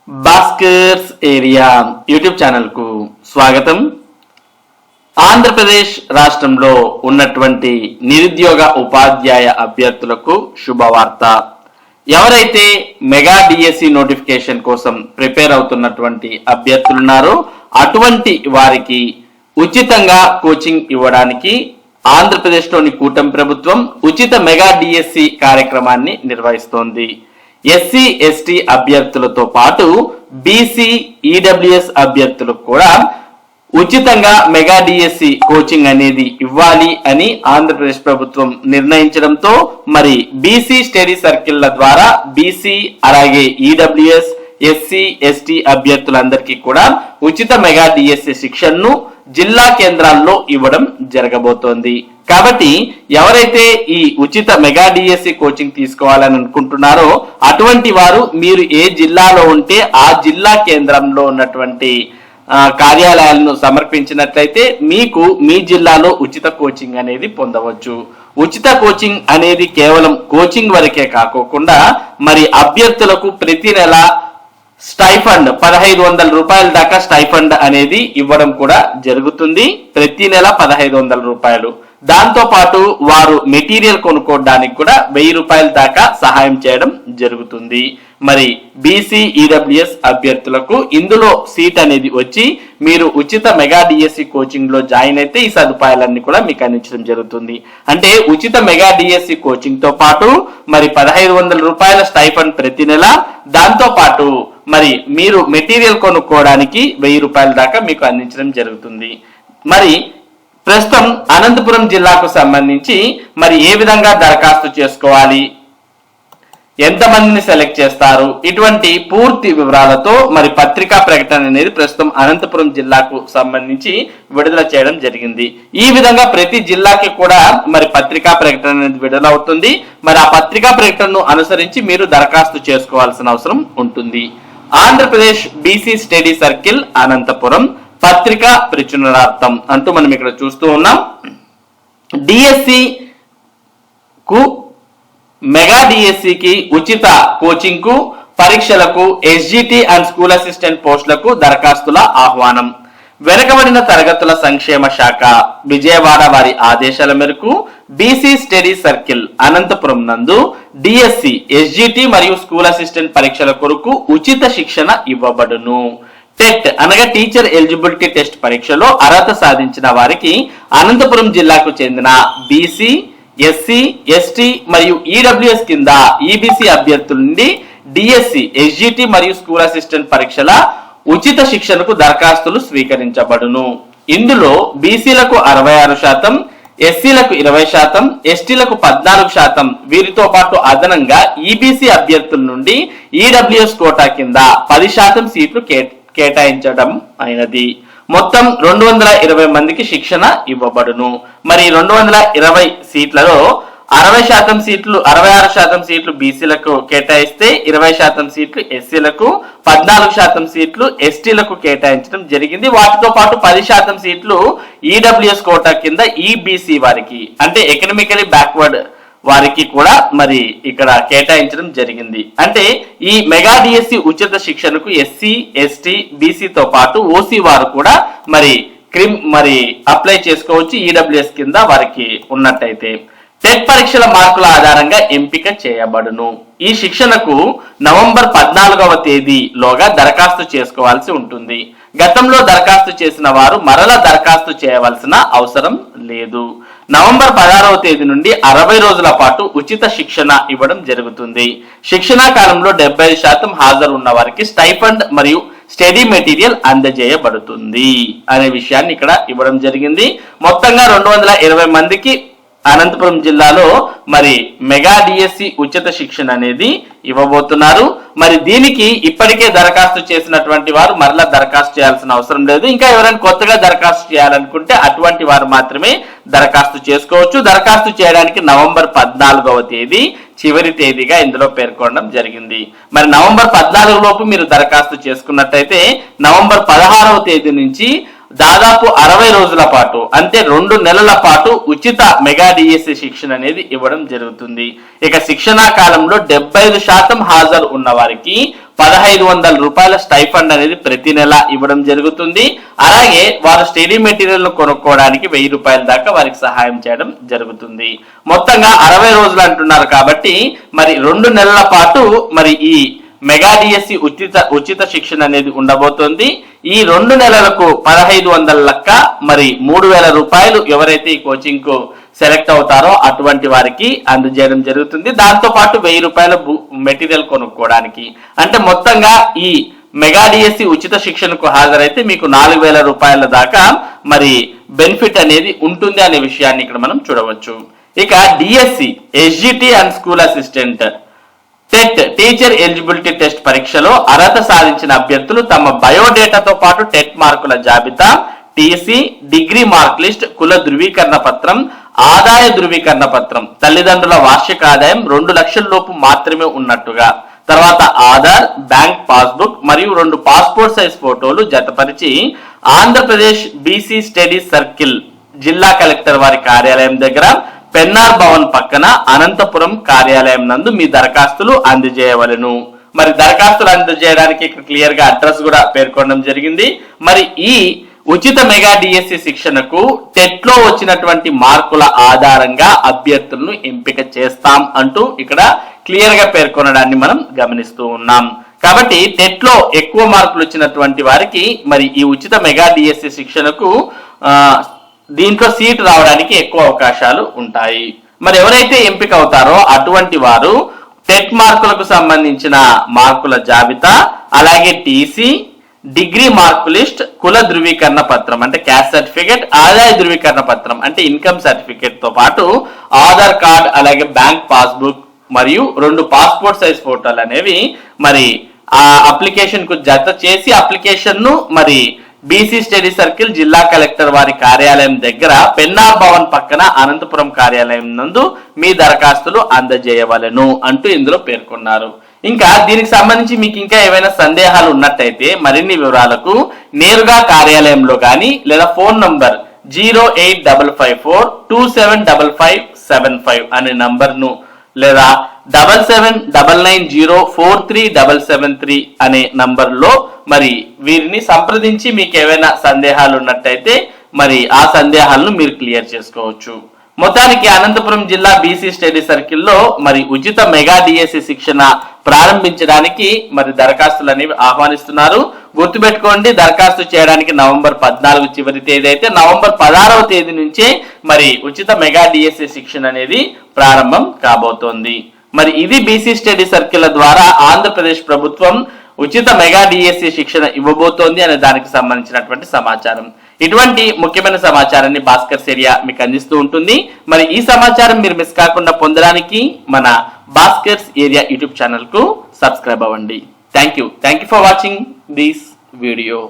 Bhaskar's area YouTube channel కు స్వాగతం. ఆంధ్రప్రదేశ్ రాష్ట్రంలో ఉన్నటువంటి నిరుద్యోగ ఉపాధ్యాయ అభ్యర్థులకు శుభవార్త. ఎవరైతే మెగా డిఎస్సి నోటిఫికేషన్ కోసం ప్రిపేర్ అవుతున్నటువంటి అభ్యర్థులున్నారో అటువంటి వారికి ఉచితంగా కోచింగ్ ఇవ్వడానికి ఆంధ్రప్రదేశ్లోని కూటమి ప్రభుత్వం ఉచిత మెగా డిఎస్సి కార్యక్రమాన్ని నిర్వహిస్తోంది. ఎస్సీ ఎస్టీ అభ్యర్థులతో పాటు బీసీ ఈడబ్ల్యూఎస్ అభ్యర్థులకు కూడా ఉచితంగా మెగా డిఎస్సి కోచింగ్ అనేది ఇవ్వాలి అని ఆంధ్రప్రదేశ్ ప్రభుత్వం నిర్ణయించడంతో మరి బీసీ స్టడీ సర్కిళ్ల ద్వారా బీసీ అలాగే ఈడబ్ల్యూఎస్ ఎస్సీ ఎస్టీ అభ్యర్థులందరికీ కూడా ఉచిత మెగా డిఎస్సి శిక్షణను జిల్లా కేంద్రాల్లో ఇవ్వడం జరగబోతోంది. కాబట్టి ఎవరైతే ఈ ఉచిత మెగా డిఎస్సి కోచింగ్ తీసుకోవాలని అనుకుంటున్నారో అటువంటి వారు మీరు ఏ జిల్లాలో ఉంటే ఆ జిల్లా కేంద్రంలో ఉన్నటువంటి కార్యాలయాలను సమర్పించినట్లయితే మీకు మీ జిల్లాలో ఉచిత కోచింగ్ అనేది పొందవచ్చు. ఉచిత కోచింగ్ అనేది కేవలం కోచింగ్ వరకే కాకోకుండా మరి అభ్యర్థులకు ప్రతి నెల స్టైఫండ్ 1500 రూపాయల దాకా స్టైఫండ్ అనేది ఇవ్వడం కూడా జరుగుతుంది. ప్రతి నెల 1500 రూపాయలు. దాంతో పాటు వారు మెటీరియల్ కొనుక్కోవడానికి కూడా 1000 రూపాయల దాకా సహాయం చేయడం జరుగుతుంది. మరి బీసీ ఈడబ్ల్యూఎస్ అభ్యర్థులకు ఇందులో సీట్ అనేది వచ్చి మీరు ఉచిత మెగా డిఎస్సి కోచింగ్ లో జాయిన్ అయితే ఈ సదుపాయాలన్నీ కూడా మీకు అందించడం జరుగుతుంది. అంటే ఉచిత మెగా డిఎస్సి కోచింగ్ తో పాటు మరి 1500 రూపాయల స్టైఫండ్ ప్రతి నెల, దాంతో పాటు మరి మీరు మెటీరియల్ కొనుక్కోవడానికి 1000 రూపాయల దాకా మీకు అందించడం జరుగుతుంది. మరి ప్రస్తుతం అనంతపురం జిల్లాకు సంబంధించి మరి ఏ విధంగా దరఖాస్తు చేసుకోవాలి, ఎంతమందిని సెలెక్ట్ చేస్తారు, ఇటువంటి పూర్తి వివరాలతో మరి పత్రికా ప్రకటన అనేది ప్రస్తుతం అనంతపురం జిల్లాకు సంబంధించి విడుదల చేయడం జరిగింది. ఈ విధంగా ప్రతి జిల్లాకి కూడా మరి పత్రికా ప్రకటన అనేది విడుదలవుతుంది. మరి ఆ పత్రికా ప్రకటనను అనుసరించి మీరు దరఖాస్తు చేసుకోవాల్సిన అవసరం ఉంటుంది. Andhra Pradesh BC study circle Anantapuram పత్రికా ప్రచురణార్థం అంటూ మనం ఇక్కడ చూస్తూ ఉన్నాం. డిఎస్సి కు మెగా డిఎస్సికి ఉచిత కోచింగ్ కు పరీక్షలకు ఎస్జిటి అండ్ స్కూల్ అసిస్టెంట్ పోస్టులకు దరఖాస్తుల ఆహ్వానం. వెనుకబడిన తరగతుల సంక్షేమ శాఖ విజయవాడ వారి ఆదేశాల మేరకు బీసీ స్టడీ సర్కిల్ అనంతపురం నందు డిఎస్సి ఎస్జిటి మరియు స్కూల్ అసిస్టెంట్ పరీక్షల కొరకు ఉచిత శిక్షణ ఇవ్వబడును. టెట్ అనగా టీచర్ ఎలిజిబిలిటీ టెస్ట్ పరీక్షలో అర్హత సాధించిన వారికి అనంతపురం జిల్లాకు చెందిన బీసీ ఎస్సీ ఎస్టీ మరియు ఈడబ్ల్యూఎస్ కింద ఈబీసీ అభ్యర్థుల నుండి డిఎస్సి ఎస్జిటి మరియు స్కూల్ అసిస్టెంట్ పరీక్షల ఉచిత శిక్షణకు దరఖాస్తులు స్వీకరించబడును. ఇందులో బీసీలకు 66%, ఎస్సీలకు 20%, ఎస్టీలకు 14%, వీరితో పాటు అదనంగా ఈబీసీ అభ్యర్థుల నుండి ఈడబ్ల్యూఎస్ కోటా కింద 10% సీట్లు కేటాయించడం అయినది. మొత్తం 220 మందికి శిక్షణ ఇవ్వబడును. మరి 220 సీట్లలో 60% సీట్లు 66% సీట్లు బీసీలకు కేటాయిస్తే 20% సీట్లు ఎస్సీలకు, 14% సీట్లు ఎస్టీలకు కేటాయించడం జరిగింది. వాటితో పాటు 10% సీట్లు ఈడబ్ల్యూఎస్ కోటా కింద ఈబీసీ వారికి అంటే ఎకనామికలీ బ్యాక్వర్డ్ వారికి కూడా మరి ఇక్కడ కేటాయించడం జరిగింది. అంటే ఈ మెగా డిఎస్సి ఉచిత శిక్షణకు ఎస్సీ ఎస్టీ బీసీతో పాటు ఓసీ వారు కూడా మరి అప్లై చేసుకోవచ్చు ఈడబ్ల్యూఎస్ కింద వారికి ఉన్నట్టయితే. టెట్ పరీక్షల మార్కుల ఆధారంగా ఎంపిక చేయబడును. ఈ శిక్షణకు నవంబర్ 14వ తేదీలోగా దరఖాస్తు చేసుకోవాల్సి ఉంటుంది. గతంలో దరఖాస్తు చేసిన వారు మరలా దరఖాస్తు చేయవలసిన అవసరం లేదు. నవంబర్ 16వ తేదీ నుండి 60 రోజుల పాటు ఉచిత శిక్షణ ఇవ్వడం జరుగుతుంది. శిక్షణా కాలంలో 75% హాజరు ఉన్న వారికి స్టైఫండ్ మరియు స్టడీ మెటీరియల్ అందజేయబడుతుంది అనే విషయాన్ని ఇక్కడ ఇవ్వడం జరిగింది. మొత్తంగా 220 మందికి అనంతపురం జిల్లాలో మరి మెగా డిఎస్సి ఉచిత శిక్షణ అనేది ఇవ్వబోతున్నారు. మరి దీనికి ఇప్పటికే దరఖాస్తు చేసినటువంటి వారు మరలా దరఖాస్తు చేయాల్సిన అవసరం లేదు. ఇంకా ఎవరైనా కొత్తగా దరఖాస్తు చేయాలనుకుంటే అటువంటి వారు మాత్రమే దరఖాస్తు చేసుకోవచ్చు. దరఖాస్తు చేయడానికి నవంబర్ 14వ తేదీ చివరి తేదీగా ఇందులో పేర్కొనడం జరిగింది. మరి నవంబర్ 14 లోపు మీరు దరఖాస్తు చేసుకున్నట్టయితే నవంబర్ 16వ తేదీ నుంచి దాదాపు 60 రోజుల పాటు అంటే 2 నెలల పాటు ఉచిత మెగా డిఎస్సి శిక్షణ అనేది ఇవ్వడం జరుగుతుంది. ఇక శిక్షణా కాలంలో 75% హాజరు ఉన్న వారికి 1500 రూపాయల స్టైఫండ్ అనేది ప్రతి నెల ఇవ్వడం జరుగుతుంది. అలాగే వారు స్టడీ మెటీరియల్ ను కొనుక్కోవడానికి 1000 రూపాయల దాకా వారికి సహాయం చేయడం జరుగుతుంది. మొత్తంగా 60 రోజులు అంటున్నారు కాబట్టి మరి 2 నెలల పాటు మరి ఈ మెగా డిఎస్సి ఉచిత శిక్షణ అనేది ఉండబోతోంది. ఈ 2 నెలలకు 1500 లెక్క మరి 3000 రూపాయలు ఎవరైతే ఈ కోచింగ్ కు సెలెక్ట్ అవుతారో అటువంటి వారికి అందజేయడం జరుగుతుంది. దాంతో పాటు 1000 రూపాయల మెటీరియల్ కొనుక్కోవడానికి, అంటే మొత్తంగా ఈ మెగా డిఎస్సి ఉచిత శిక్షణకు హాజరైతే మీకు 4000 రూపాయల దాకా మరి బెనిఫిట్ అనేది ఉంటుంది అనే విషయాన్ని ఇక్కడ మనం చూడవచ్చు. ఇక DSC SGT and school assistant TET teacher eligibility test పరీక్షలో అర్హత సాధించిన అభ్యర్థులు తమ బయోడేటాతో పాటు టెట్ మార్కుల జాబితా, టీసీ, డిగ్రీ మార్క్ లిస్ట్, కుల ధృవీకరణ పత్రం, ఆదాయ ధృవీకరణ పత్రం, తల్లిదండ్రుల వార్షిక ఆదాయం 2 లక్షల లోపు మాత్రమే ఉన్నట్టుగా, తర్వాత ఆధార్, బ్యాంక్ పాస్బుక్ మరియు 2 పాస్పోర్ట్ సైజ్ ఫోటోలు జతపరిచి ఆంధ్రప్రదేశ్ బీసీ స్టడీ సర్కిల్ జిల్లా కలెక్టర్ వారి కార్యాలయం దగ్గర పెన్నార్ భవన్ పక్కన అనంతపురం కార్యాలయం నందు మీ దరఖాస్తులు అందజేయవలెను. మరి దరఖాస్తులు అందజేయడానికి ఇక్కడ క్లియర్ గా అడ్రస్ కూడా పేర్కొనడం జరిగింది. మరి ఈ ఉచిత మెగా డిఎస్సి శిక్షణకు టెట్ లో వచ్చినటువంటి మార్కుల ఆధారంగా అభ్యర్థులను ఎంపిక చేస్తాం అంటూ ఇక్కడ క్లియర్ గా పేర్కొనడాన్ని మనం గమనిస్తూ ఉన్నాం. కాబట్టి టెట్ లో ఎక్కువ మార్కులు వచ్చినటువంటి వారికి మరి ఈ ఉచిత మెగా డిఎస్సి శిక్షణకు దీంట్లో సీట్ రావడానికి ఎక్కువ అవకాశాలు ఉంటాయి. మరి ఎవరైతే ఎంపిక అవుతారో అటువంటి వారు టెట్ మార్కులకు సంబంధించిన మార్కుల జాబితా, అలాగే టీసీ, డిగ్రీ మార్క్ లిస్ట్, కుల ధృవీకరణ పత్రం అంటే క్యాస్ట్ సర్టిఫికేట్, ఆదాయ ధృవీకరణ పత్రం అంటే ఇన్కమ్ సర్టిఫికేట్ తో పాటు ఆధార్ కార్డ్, అలాగే బ్యాంక్ పాస్బుక్ మరియు 2 పాస్పోర్ట్ సైజ్ ఫోటోలు అనేవి మరి ఆ అప్లికేషన్ కు జత చేసి అప్లికేషన్ ను మరి బీసీ స్టడీ సర్కిల్ జిల్లా కలెక్టర్ వారి కార్యాలయం దగ్గర పెన్నార్ భవన్ పక్కన అనంతపురం కార్యాలయం నందు మీ దరఖాస్తులు అందజేయవలెను అంటూ ఇందులో పేర్కొన్నారు. ఇంకా దీనికి సంబంధించి మీకు ఇంకా ఏవైనా సందేహాలు ఉన్నట్టయితే మరిన్ని వివరాలకు నేరుగా కార్యాలయంలో కానీ లేదా ఫోన్ నంబర్ 08554275575 అనే నంబర్ ను లేదా 7799043773 అనే నంబర్ లో మరి వీరిని సంప్రదించి మీకు ఏవైనా సందేహాలు ఉన్నట్టయితే మరి ఆ సందేహాలను మీరు క్లియర్ చేసుకోవచ్చు. మొత్తానికి అనంతపురం జిల్లా బీసీ స్టడీ సర్కిల్లో మరి ఉచిత మెగా డిఎస్సి శిక్షణ ప్రారంభించడానికి మరి దరఖాస్తులు అనేవి ఆహ్వానిస్తున్నారు. గుర్తుపెట్టుకోండి, దరఖాస్తు చేయడానికి నవంబర్ 14 చివరి తేదీ అయితే నవంబర్ 16వ తేదీ నుంచే మరి ఉచిత మెగా డిఎస్సి శిక్షణ అనేది ప్రారంభం కాబోతోంది. మరి ఇది బీసీ స్టడీ సర్కిల్ ద్వారా ఆంధ్రప్రదేశ్ ప్రభుత్వం ఉచిత మెగా డిఎస్సి శిక్షణ ఇవ్వబోతోంది అనే దానికి సంబంధించినటువంటి సమాచారం. ఇటువంటి ముఖ్యమైన సమాచారాన్ని భాస్కర్స్ ఏరియా మీకు అందిస్తూ ఉంటుంది. మరి ఈ సమాచారం మీరు మిస్ కాకుండా పొందడానికి మన భాస్కర్స్ ఏరియా యూట్యూబ్ ఛానల్ కు సబ్స్క్రైబ్ అవ్వండి. Thank you for watching this video.